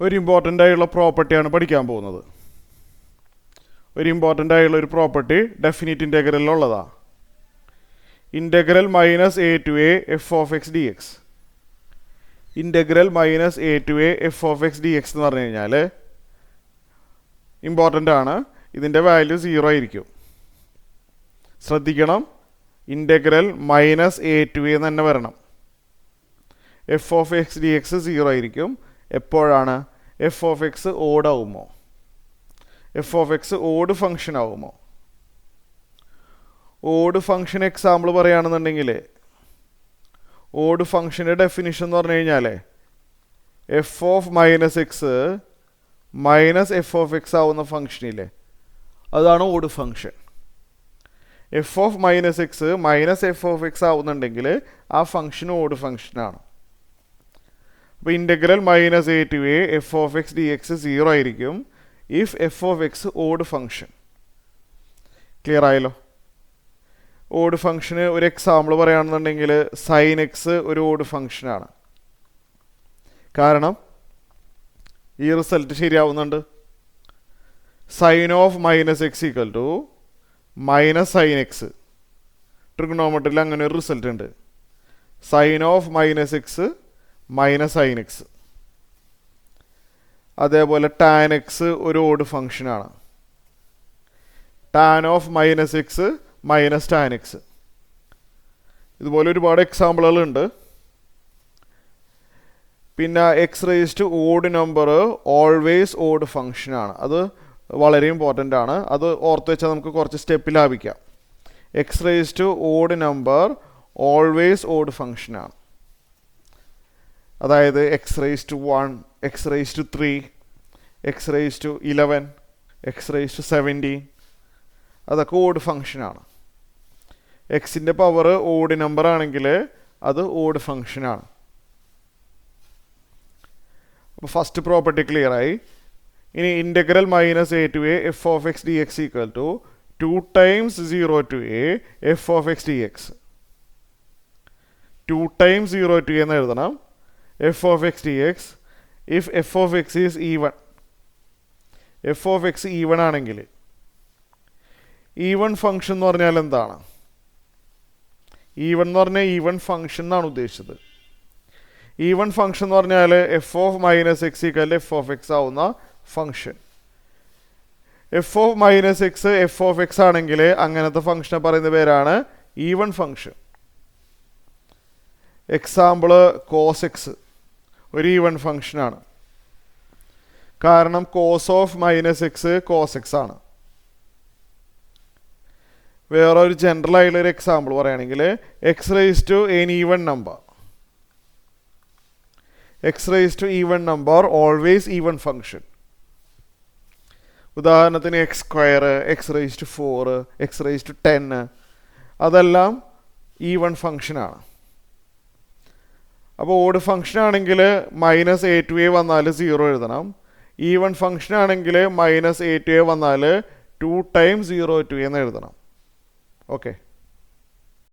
ഒരു ഇമ്പോർട്ടൻ്റ് ആയുള്ള പ്രോപ്പർട്ടിയാണ് പഠിക്കാൻ പോകുന്നത്. ഒരു ഇമ്പോർട്ടൻ്റ് ആയുള്ള ഒരു പ്രോപ്പർട്ടി ഡെഫിനിറ്റ് ഇൻ്റഗ്രലിലുള്ളതാണ്. Integral minus a to a f of x d x. Integral minus a to a f of x d x എന്ന് പറഞ്ഞു കഴിഞ്ഞാൽ ഇമ്പോർട്ടൻ്റ് ആണ്. ഇതിൻ്റെ വാല്യൂ 0 ആയിരിക്കും. ശ്രദ്ധിക്കണം, integral minus a to a തന്നെ വരണം. F of x d x 0 ആയിരിക്കും. എപ്പോഴാണ്? എഫ് ഓഫ് എക്സ് ഓഡ് ആവുമോ? F of x odd function ആവുമോ? ഓഡ് ഫങ്ഷൻ എക്സാമ്പിൾ പറയുകയാണെന്നുണ്ടെങ്കിൽ ഓഡ് ഫങ്ഷൻ്റെ ഡെഫിനിഷൻ എന്ന് പറഞ്ഞു കഴിഞ്ഞാൽ f of minus x minus f of x ആവുന്ന ഫങ്ഷനില്ലേ, അതാണ് odd function. F of minus x minus f of x ആവുന്നുണ്ടെങ്കിൽ ആ ഫങ്ഷൻ ഓഡ് ഫങ്ഷനാണ്. അപ്പോൾ integral minus a to a f of x d x 0 ആയിരിക്കും if f of x odd function. Clear ആയല്ലോ? Odd ഫങ്ഷന് ഒരു എക്സാമ്പിൾ പറയുകയാണെന്നുണ്ടെങ്കിൽ sine x ഒരു ഓഡ് ഫങ്ഷനാണ്. കാരണം ഈ റിസൾട്ട് ശരിയാവുന്നുണ്ട്. Sine of minus x equal to minus sine x. ട്രിഗണോമെട്രിയിൽ അങ്ങനെ ഒരു റിസൾട്ട് ഉണ്ട്. Sine of minus x minus sine x. അതേപോലെ ടാൻ എക്സ് ഒരു ഓഡ് ഫങ്ഷനാണ്. Tan of minus x minus tan x. ഇതുപോലെ ഒരുപാട് എക്സാമ്പിളുകളുണ്ട്. പിന്നെ X raise to odd number always odd ഫങ്ഷനാണ്. അത് വളരെ ഇമ്പോർട്ടൻ്റ് ആണ്. അത് ഓർത്ത് വെച്ചാൽ നമുക്ക് കുറച്ച് സ്റ്റെപ്പ് ലാഭിക്കാം. X raise to odd number always odd ഫങ്ഷനാണ്. അതായത് x raise to 1, x raise to 3, x raise to 11, x raise to 17, അതൊക്കെ ഓഡ് ഫങ്ഷനാണ്. എക്സിൻ്റെ പവർ ഓഡ് നമ്പർ ആണെങ്കിൽ അത് ഓഡ് ഫങ്ഷനാണ്. അപ്പോൾ ഫസ്റ്റ് പ്രോപ്പർട്ടി ക്ലിയർ ആയി. ഇനി integral minus a to a f of x d x equal to 2 times 0 to a f of x d x. 2 times 0 to a എന്ന് എഴുതണം. F of x d x if f of x is even. F of x even ആണെങ്കിൽ, even function എന്ന് പറഞ്ഞാൽ എന്താണ്? Even എന്ന് പറഞ്ഞാൽ even function എന്നാണ് ഉദ്ദേശിച്ചത്. ഈവൺ ഫങ്ഷൻ എന്ന് പറഞ്ഞാൽ f of minus x equal f of x ആവുന്ന function. F of minus x f of x ആണെങ്കിൽ അങ്ങനത്തെ ഫങ്ഷനെ പറയുന്ന പേരാണ് even function. Example cos x ഒരു ഈവൺ ഫങ്ഷനാണ്. കാരണം cos of minus x cos x ആണ്. വേറെ ഒരു ജനറൽ ആയിട്ടുള്ള ഒരു എക്സാമ്പിൾ പറയുകയാണെങ്കിൽ x raise to n even number. X raise to even number always even function. ഉദാഹരണത്തിന് x square, x raise to 4, X raise to 10, അതെല്ലാം ഈവൺ ഫങ്ഷനാണ്. അപ്പോൾ odd function ആണെങ്കിൽ മൈനസ് എ ടു എ വന്നാൽ 0 എഴുതണം. Even function ആണെങ്കിൽ minus a to A വന്നാൽ 2 times 0 to എന്ന് എഴുതണം. ഓക്കെ.